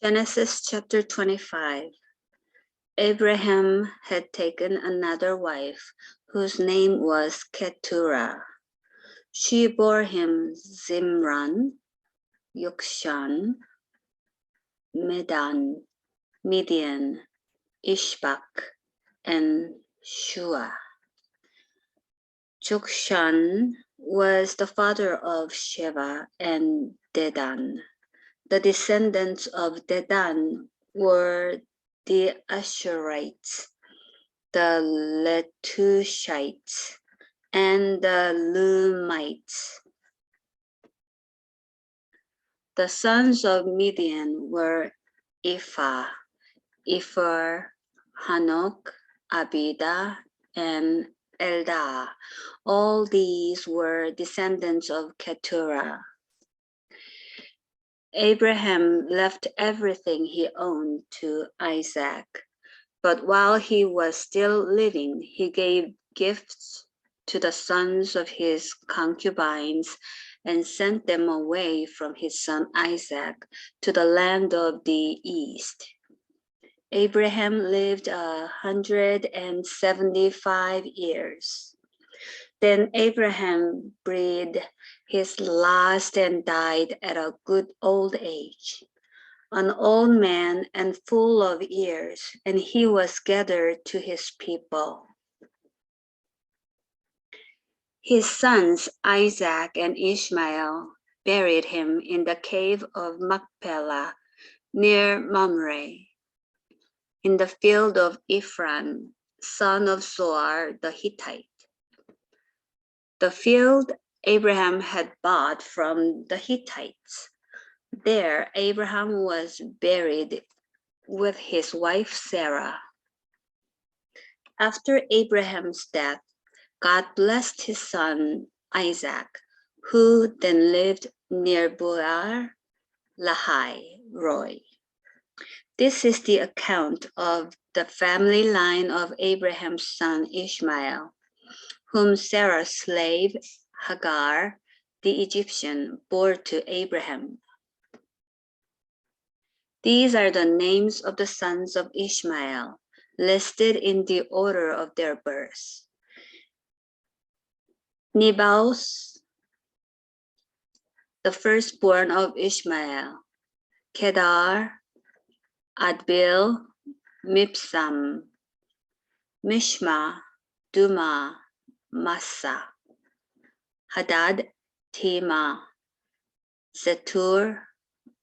Genesis chapter 25. Abraham had taken another wife, whose name was Keturah. She bore him Zimran, Yokshan, Medan, Midian, Ishbak, and Shua. Jokshan was the father of Sheva and Dedan. The descendants of Dedan were the Ashurites, the Letushites, and the Lumites. The sons of Midian were Ephah, Epher, Hanok, Abida, and Eldah. All these were descendants of Keturah. Abraham left everything he owned to Isaac, but while he was still living, he gave gifts to the sons of his concubines and sent them away from his son Isaac to the land of the east. Abraham lived 175 years. Then Abraham breathed his last and died at a good old age, an old man and full of years, and he was gathered to his people. His sons Isaac and Ishmael buried him in the cave of Machpelah near Mamre, in the field of Ephron, son of Zohar the Hittite. The field Abraham had bought from the Hittites. There Abraham was buried with his wife Sarah. After Abraham's death, God blessed his son Isaac, who then lived near Beer Lahai Roi. This is the account of the family line of Abraham's son Ishmael, whom Sarah's slave Hagar, the Egyptian, bore to Abraham. These are the names of the sons of Ishmael, listed in the order of their birth. Nebaioth, the firstborn of Ishmael, Kedar, Adbeel, Mibsam, Mishma, Duma, Massa, Hadad, Tema, Zetur,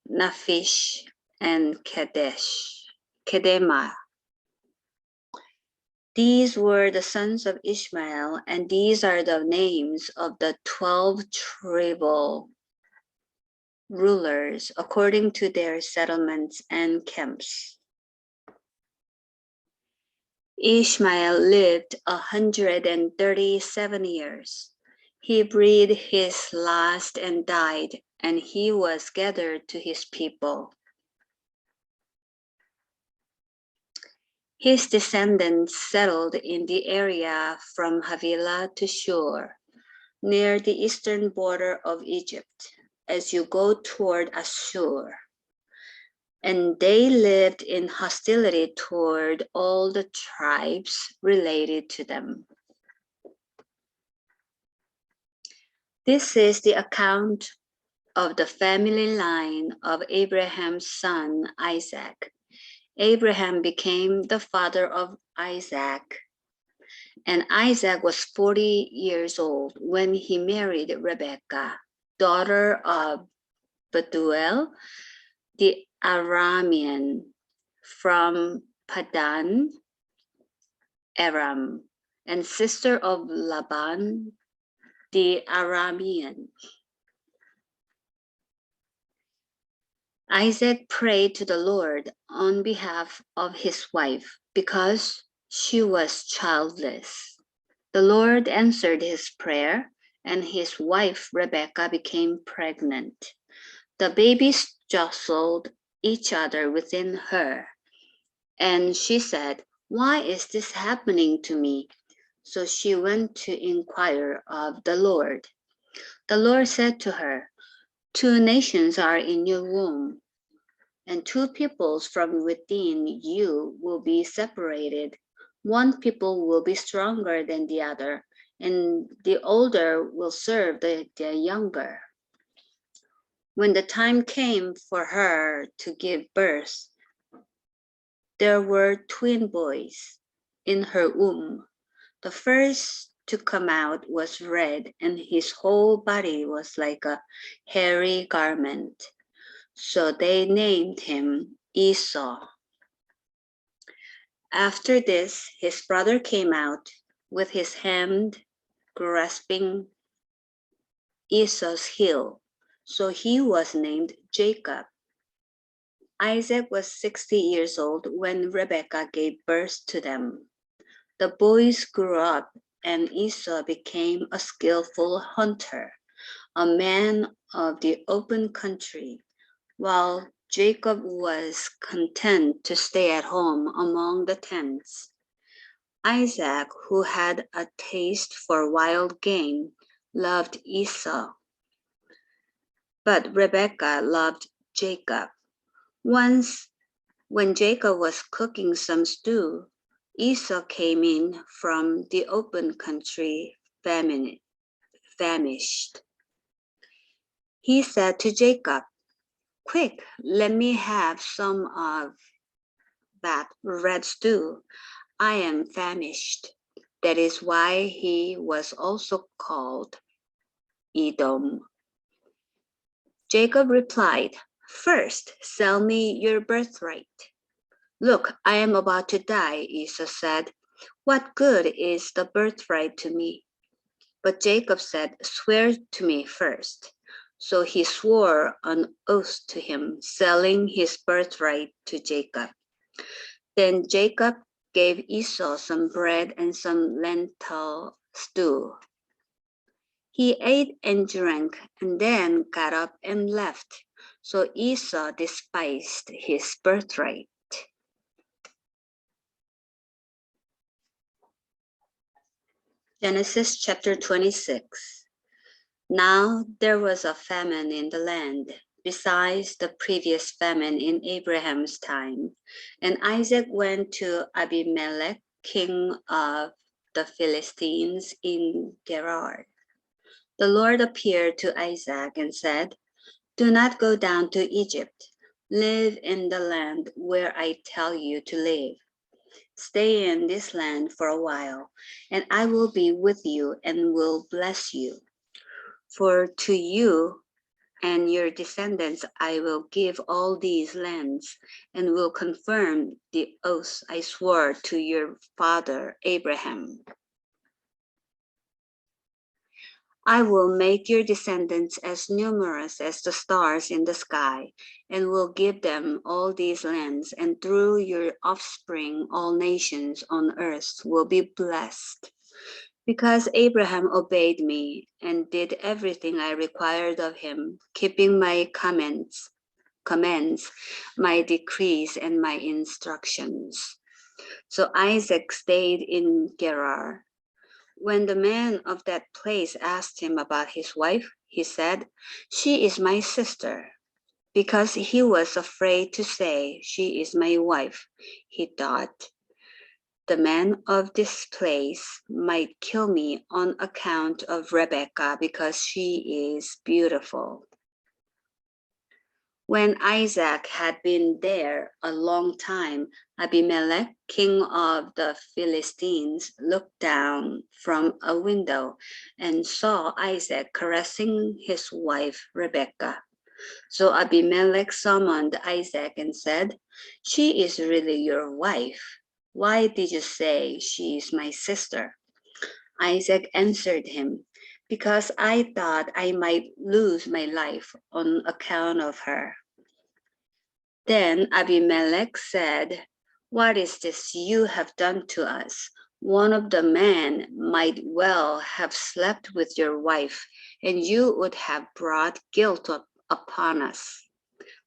Naphish, and Kedema. These were the sons of Ishmael, and these are the names of the 12 tribal rulers according to their settlements and camps. Ishmael lived 137 years. He breathed his last and died, and he was gathered to his people. His descendants settled in the area from Havilah to Shur, near the eastern border of Egypt, as you go toward Ashur. And they lived in hostility toward all the tribes related to them. This is the account of the family line of Abraham's son Isaac. Abraham became the father of Isaac, and Isaac was 40 years old when he married Rebekah, daughter of Bethuel, the Aramean, from Padan Aram, and sister of Laban, the Aramean. Isaac prayed to the Lord on behalf of his wife because she was childless. The Lord answered his prayer, and his wife Rebekah became pregnant. The babies jostled each other within her, and she said, "Why is this happening to me?" So she went to inquire of the Lord. The Lord said to her, "Two nations are in your womb, and two peoples from within you will be separated. One people will be stronger than the other, and the older will serve the younger. When the time came for her to give birth, there were twin boys in her womb. The first to come out was red, and his whole body was like a hairy garment. So they named him Esau. After this, his brother came out with his hand grasping Esau's heel. So he was named Jacob. Isaac was 60 years old when Rebekah gave birth to them. The boys grew up, and Esau became a skillful hunter, a man of the open country, while Jacob was content to stay at home among the tents. Isaac, who had a taste for wild game, loved Esau, but Rebekah loved Jacob. Once, when Jacob was cooking some stew, Esau came in from the open country famished. He said to Jacob, "Quick, let me have some of that red stew. I am famished." That is why he was also called Edom. Jacob replied, "First, sell me your birthright." "Look, I am about to die," Esau said. "What good is the birthright to me?" But Jacob said, "Swear to me first." So he swore an oath to him, selling his birthright to Jacob. Then Jacob gave Esau some bread and some lentil stew. He ate and drank, and then got up and left. So Esau despised his birthright. Genesis chapter 26. Now there was a famine in the land, besides the previous famine in Abraham's time. And Isaac went to Abimelech, king of the Philistines, in Gerar. The Lord appeared to Isaac and said, "Do not go down to Egypt. Live in the land where I tell you to live. Stay in this land for a while, and I will be with you and will bless you. For to you and your descendants I will give all these lands, and will confirm the oath I swore to your father Abraham. I will make your descendants as numerous as the stars in the sky, and will give them all these lands, and through your offspring all nations on earth will be blessed. Because Abraham obeyed me and did everything I required of him, keeping my commands, my decrees, and my instructions." So Isaac stayed in Gerar. When the man of that place asked him about his wife, he said, "She is my sister." Because he was afraid to say, "She is my wife," he thought, "The man of this place might kill me on account of Rebekah because she is beautiful." When Isaac had been there a long time, Abimelech, king of the Philistines, looked down from a window and saw Isaac caressing his wife Rebekah. So Abimelech summoned Isaac and said, "She is really your wife. Why did you say she is my sister?" Isaac answered him, "Because I thought I might lose my life on account of her." Then Abimelech said, "What is this you have done to us? One of the men might well have slept with your wife, and you would have brought guilt upon us."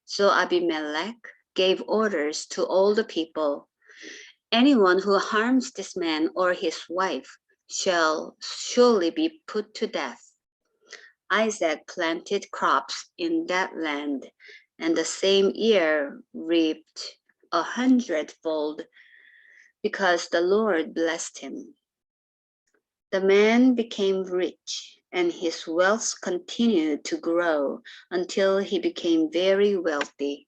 So Abimelech gave orders to all the people, "Anyone who harms this man or his wife shall surely be put to death." Isaac planted crops in that land, and the same year reaped 100-fold, because the Lord blessed him. The man became rich, and his wealth continued to grow until he became very wealthy.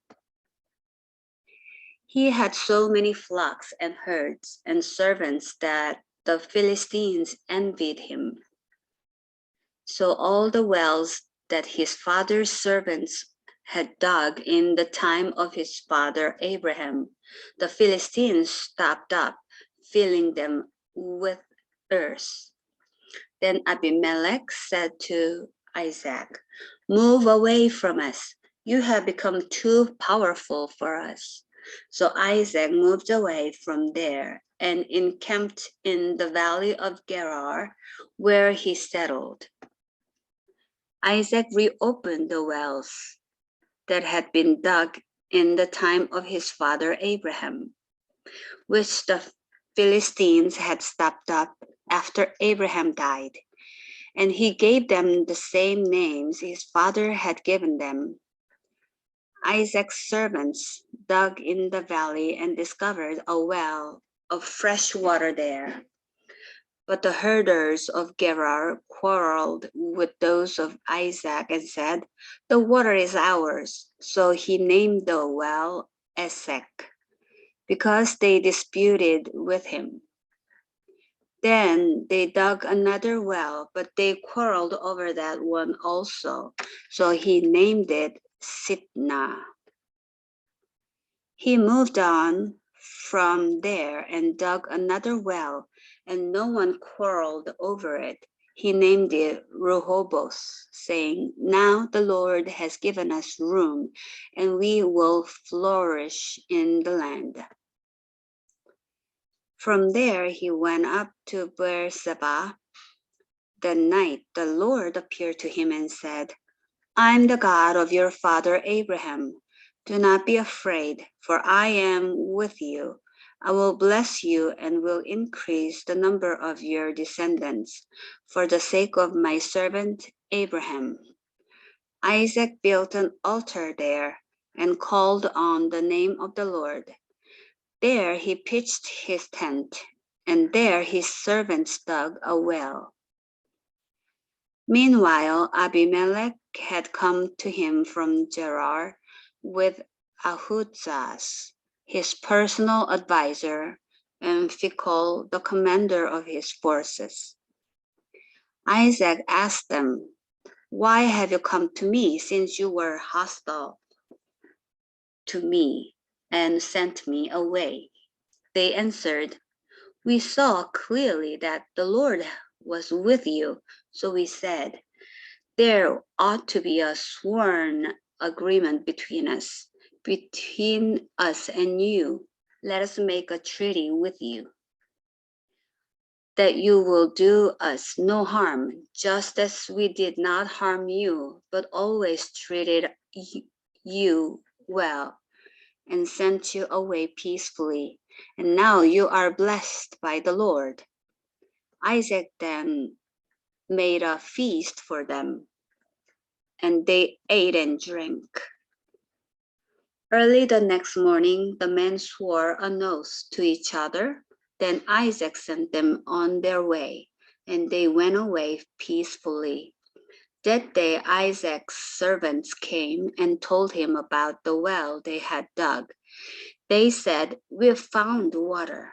He had so many flocks and herds and servants that the Philistines envied him. So all the wells that his father's servants had dug in the time of his father Abraham, the Philistines stopped up, filling them with earth. Then Abimelech said to Isaac, "Move away from us. You have become too powerful for us." So Isaac moved away from there and encamped in the valley of Gerar, where he settled. Isaac reopened the wells that had been dug in the time of his father Abraham, which the Philistines had stopped up after Abraham died, and he gave them the same names his father had given them. Isaac's servants dug in the valley and discovered a well of fresh water there. But the herders of Gerar quarreled with those of Isaac and said, "The water is ours." So he named the well Esek, because they disputed with him. Then they dug another well, but they quarreled over that one also. So he named it Sitnah. He moved on from there and dug another well, and no one quarreled over it. He named it Rehoboth, saying, "Now the Lord has given us room, and we will flourish in the land." From there he went up to Beersheba. That night the Lord appeared to him and said, "I am the God of your father Abraham. Do not be afraid, for I am with you. I will bless you and will increase the number of your descendants for the sake of my servant Abraham." Isaac built an altar there and called on the name of the Lord. There he pitched his tent, and there his servants dug a well. Meanwhile, Abimelech had come to him from Gerar with Ahuzas, his personal advisor, and Phicol, the commander of his forces. Isaac asked them, "Why have you come to me, since you were hostile to me and sent me away?" They answered, "We saw clearly that the Lord was with you, so we said, there ought to be a sworn agreement between us and you. Let us make a treaty with you, that you will do us no harm, just as we did not harm you, but always treated you well and sent you away peacefully. And now you are blessed by the Lord." Isaac then made a feast for them, and they ate and drank. Early the next morning, the men swore an oath to each other. Then Isaac sent them on their way, and they went away peacefully. That day Isaac's servants came and told him about the well they had dug. They said, "We've found water."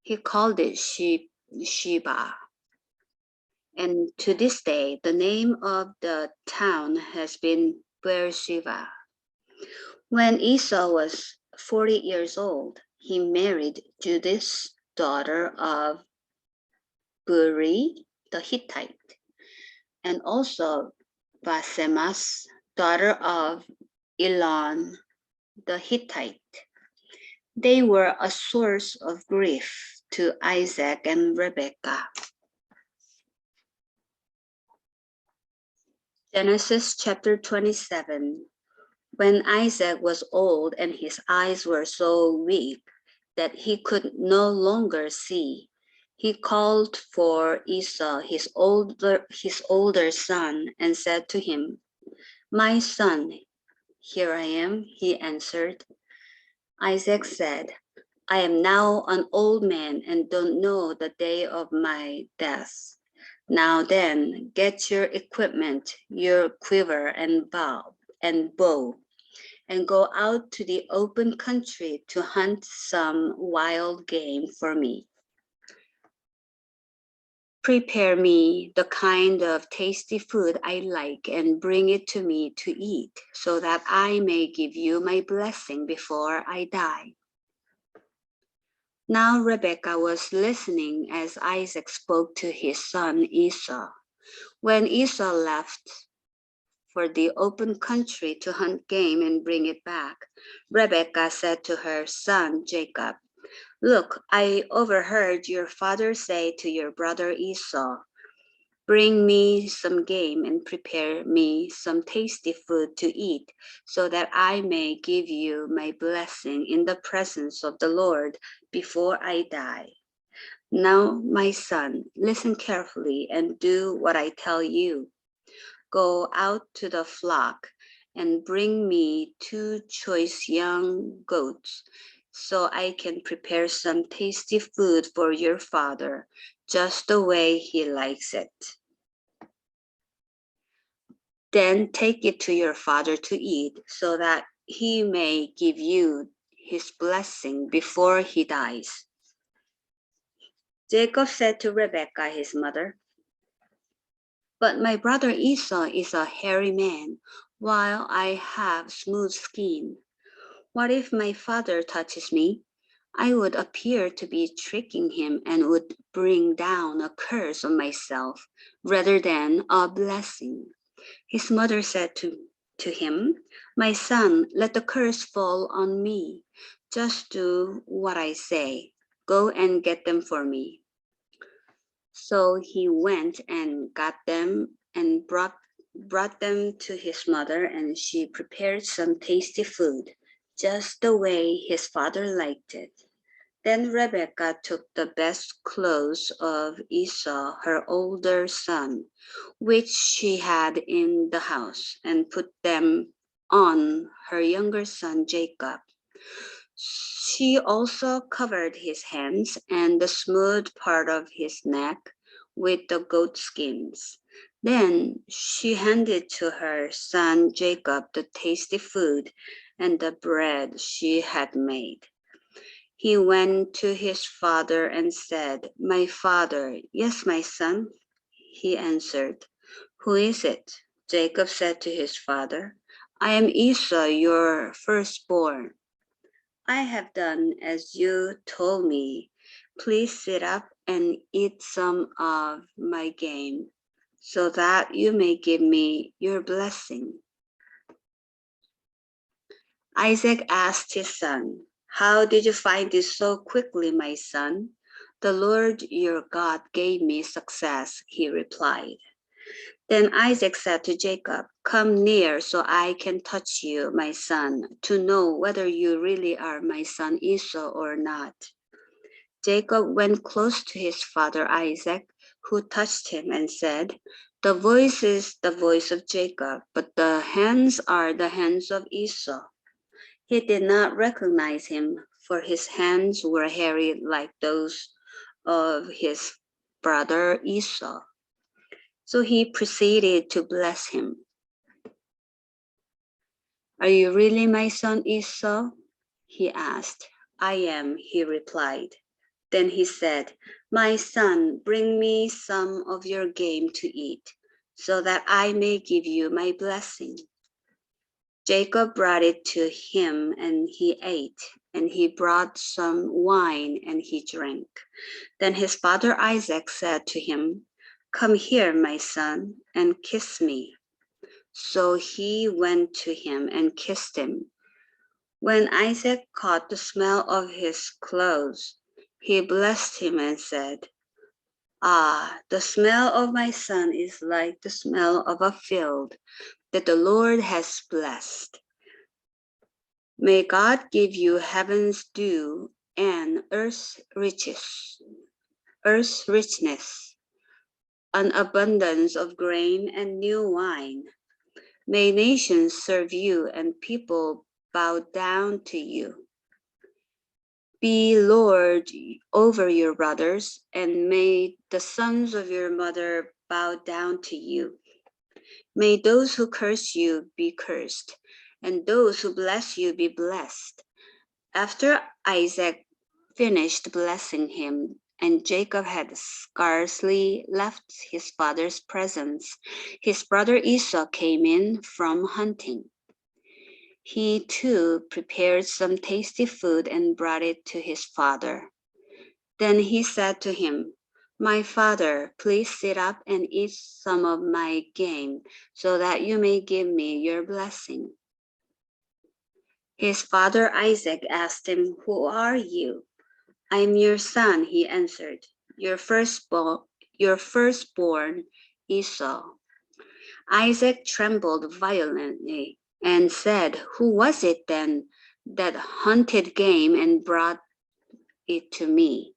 He called it Sheba. And to this day, the name of the town has been Beersheba. When Esau was 40 years old, he married Judith, daughter of Buri the Hittite, and also Basemas, daughter of Elon the Hittite. They were a source of grief to Isaac and Rebekah. Genesis chapter 27. When Isaac was old and his eyes were so weak that he could no longer see, he called for Esau, his older son, and said to him, "My son." Here I am, he answered. Isaac said, I am now an old man and don't know the day of my death. Now then, get your equipment, your quiver and bow, and go out to the open country to hunt some wild game for me. Prepare me the kind of tasty food I like and bring it to me to eat, so that I may give you my blessing before I die. Now Rebekah was listening as Isaac spoke to his son Esau. When Esau left for the open country to hunt game and bring it back, Rebekah said to her son Jacob, Look, I overheard your father say to your brother Esau, Bring me some game and prepare me some tasty food to eat, so that I may give you my blessing in the presence of the Lord before I die. Now, my son, listen carefully and do what I tell you. Go out to the flock and bring me 2 choice young goats, so I can prepare some tasty food for your father, just the way he likes it. Then take it to your father to eat, so that he may give you his blessing before he dies. Jacob said to Rebekah, his mother, But my brother Esau is a hairy man, while I have smooth skin. What if my father touches me? I would appear to be tricking him and would bring down a curse on myself rather than a blessing. His mother said to him, My son, let the curse fall on me. Just do what I say. Go and get them for me. So he went and got them and brought them to his mother, and she prepared some tasty food, just the way his father liked it. Then Rebekah took the best clothes of Esau, her older son, which she had in the house, and put them on her younger son Jacob. She also covered his hands and the smooth part of his neck with the goat skins. Then she handed to her son Jacob the tasty food and the bread she had made. He went to his father and said, My father. Yes, my son, he answered. Who is it? Jacob said to his father, I am Esau, your firstborn. I have done as you told me. Please sit up and eat some of my game, so that you may give me your blessing. Isaac asked his son, How did you find this so quickly, my son? The Lord your God gave me success, he replied. Then Isaac said to Jacob, Come near so I can touch you, my son, to know whether you really are my son Esau or not. Jacob went close to his father Isaac, who touched him and said, The voice is the voice of Jacob, but the hands are the hands of Esau. He did not recognize him, for his hands were hairy like those of his brother Esau. So he proceeded to bless him. Are you really my son Esau? He asked. I am, he replied. Then he said, My son, bring me some of your game to eat, so that I may give you my blessing. Jacob brought it to him, and he ate, and he brought some wine, and he drank. Then his father Isaac said to him, Come here, my son, and kiss me. So he went to him and kissed him. When Isaac caught the smell of his clothes, he blessed him and said, Ah, the smell of my son is like the smell of a field that the Lord has blessed. May God give you heaven's dew and earth's richness, an abundance of grain and new wine. May nations serve you and people bow down to you. Be Lord over your brothers, and may the sons of your mother bow down to you. May those who curse you be cursed, and those who bless you be blessed. After Isaac finished blessing him, and Jacob had scarcely left his father's presence, his brother Esau came in from hunting. He too prepared some tasty food and brought it to his father. Then he said to him, "My father, please sit up and eat some of my game, so that you may give me your blessing." His father Isaac asked him, "Who are you?" "I am your son," he answered, your firstborn Esau." Isaac trembled violently and said, "Who was it then that hunted game and brought it to me?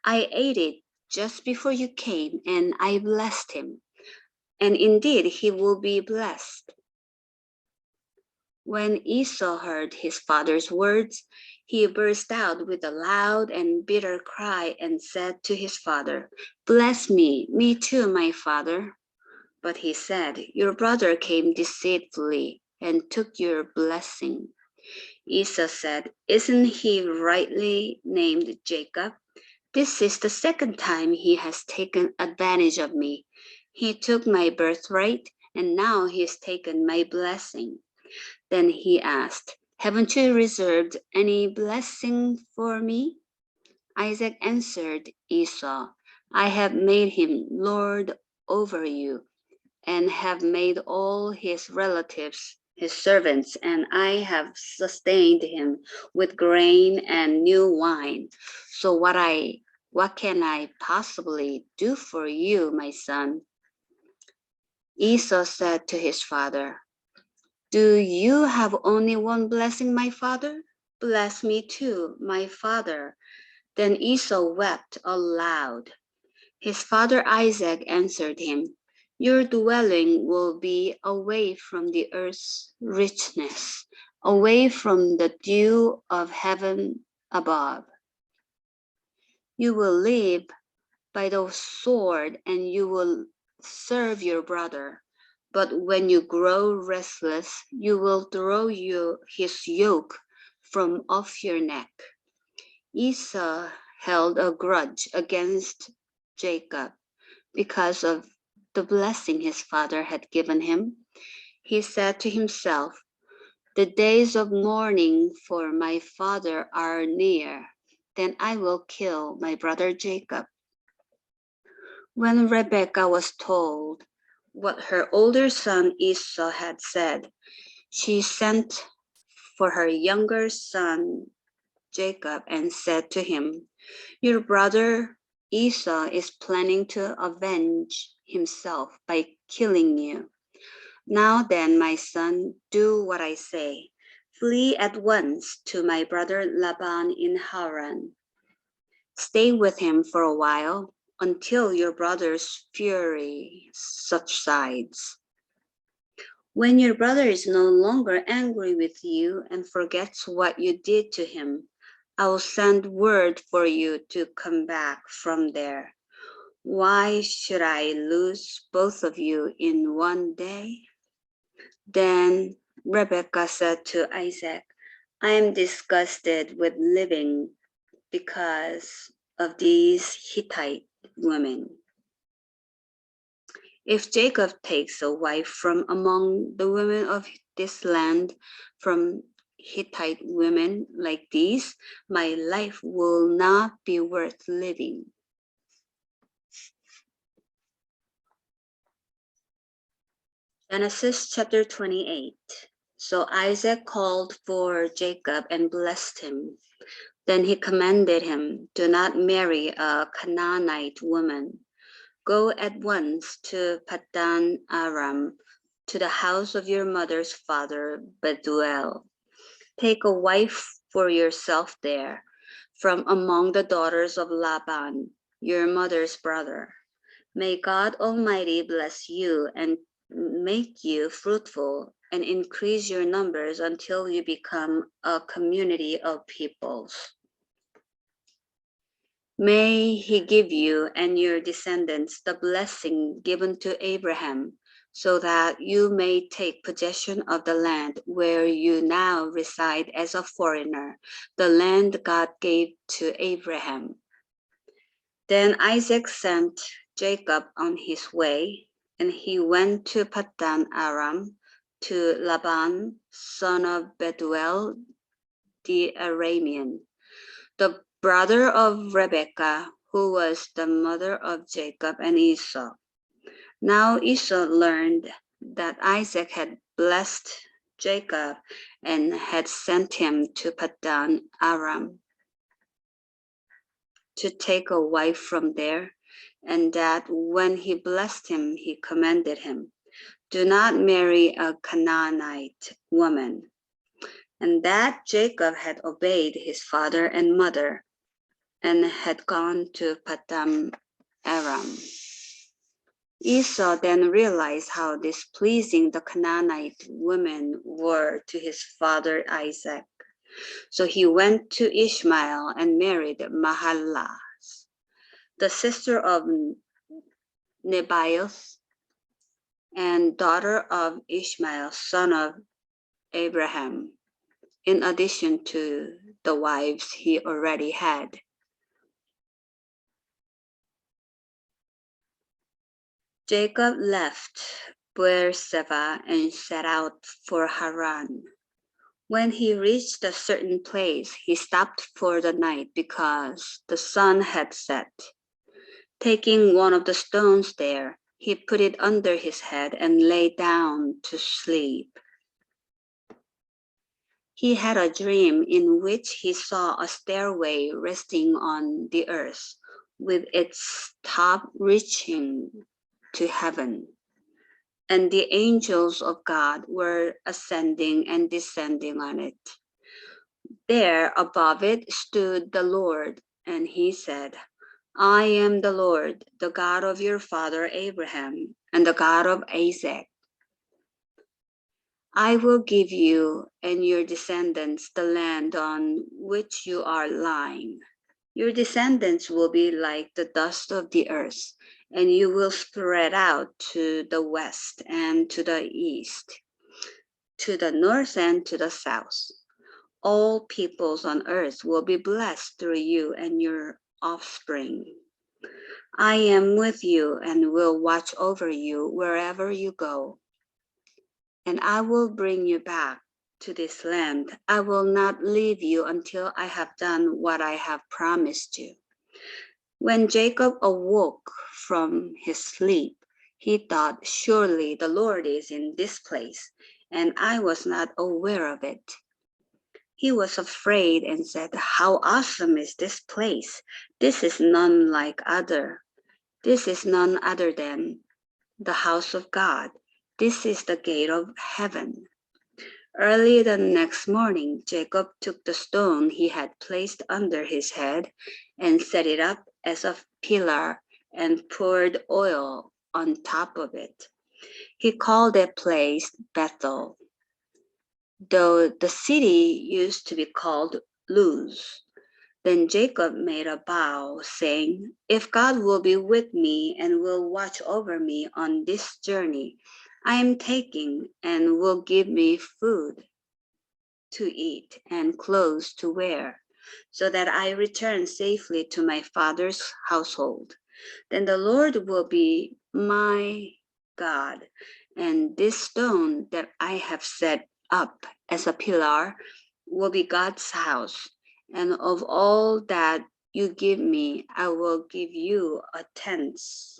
I ate it just before you came, and I blessed him. And indeed, he will be blessed." When Esau heard his father's words, he burst out with a loud and bitter cry and said to his father, "Bless me too, my father." But he said, "Your brother came deceitfully and took your blessing." Esau said, "Isn't he rightly named Jacob? This is the second time he has taken advantage of me. He took my birthright, and now he has taken my blessing." Then he asked, "Haven't you reserved any blessing for me?" Isaac answered Esau, "I have made him lord over you, and have made all his relatives his servants, and I have sustained him with grain and new wine. So what can I possibly do for you, my son?" Esau said to his father, "Do you have only one blessing, my father? Bless me too, my father." Then Esau wept aloud. His father Isaac answered him, "Your dwelling will be away from the earth's richness, away from the dew of heaven above. You will live by the sword, and you will serve your brother. But when you grow restless, you will throw his yoke from off your neck." Esau held a grudge against Jacob because of the blessing his father had given him. He said to himself, "The days of mourning for my father are near. Then I will kill my brother Jacob." When Rebekah was told what her older son Esau had said, she sent for her younger son Jacob and said to him, "Your brother Esau is planning to avenge himself by killing you. Now then, my son, do what I say. Flee at once to my brother Laban in Haran. Stay with him for a while until your brother's fury subsides. When your brother is no longer angry with you and forgets what you did to him, I will send word for you to come back from there. Why should I lose both of you in one day?" Then Rebekah said to Isaac, "I am disgusted with living because of these Hittite women. If Jacob takes a wife from among the women of this land, from Hittite women like these, my life will not be worth living." Genesis chapter 28. So Isaac called for Jacob and blessed him. Then he commanded him, "Do not marry a Canaanite woman. Go at once to Paddan Aram, to the house of your mother's father Bethuel. Take a wife for yourself there, from among the daughters of Laban, your mother's brother. May God Almighty bless you and make you fruitful and increase your numbers until you become a community of peoples. May he give you and your descendants the blessing given to Abraham, so that you may take possession of the land where you now reside as a foreigner, the land God gave to Abraham. Then Isaac sent Jacob on his way, and he went to Paddan Aram, to Laban, son of Bethuel the Aramean, the brother of Rebekah, who was the mother of Jacob and Esau. Now Esau learned that Isaac had blessed Jacob and had sent him to Paddan Aram to take a wife from there, and that when he blessed him, he commanded him, "Do not marry a Canaanite woman," and that Jacob had obeyed his father and mother and had gone to Paddan Aram. Esau then realized how displeasing the Canaanite women were to his father Isaac. So he went to Ishmael and married Mahalath, the sister of Nebaioth and daughter of Ishmael, son of Abraham, in addition to the wives he already had. Jacob left Beersheba and set out for Haran. When he reached a certain place, he stopped for the night because the sun had set. Taking one of the stones there, he put it under his head and lay down to sleep. He had a dream in which he saw a stairway resting on the earth, with its top reaching to heaven, and the angels of God were ascending and descending on it. There above it stood the Lord, and he said, "I am the Lord, the God of your father Abraham, and the God of Isaac. I will give you and your descendants the land on which you are lying. Your descendants will be like the dust of the earth, and you will spread out to the west and to the east, to the north and to the south. All peoples on earth will be blessed through you and your offspring. I am with you and will watch over you wherever you go, and I will bring you back to this land. I will not leave you until I have done what I have promised you." When Jacob awoke from his sleep, he thought, "Surely the Lord is in this place, and I was not aware of it." He was afraid and said, "How awesome is this place! This is none other than the house of God. This is the gate of heaven." Early the next morning, Jacob took the stone he had placed under his head and set it up as a pillar and poured oil on top of it. He called that place Bethel, though the city used to be called Luz. Then Jacob made a vow, saying, "If God will be with me and will watch over me on this journey I am taking, and will give me food to eat and clothes to wear, so that I return safely to my father's household, then the Lord will be my God, and this stone that I have set up as a pillar will be God's house. And of all that you give me, I will give you a tenth."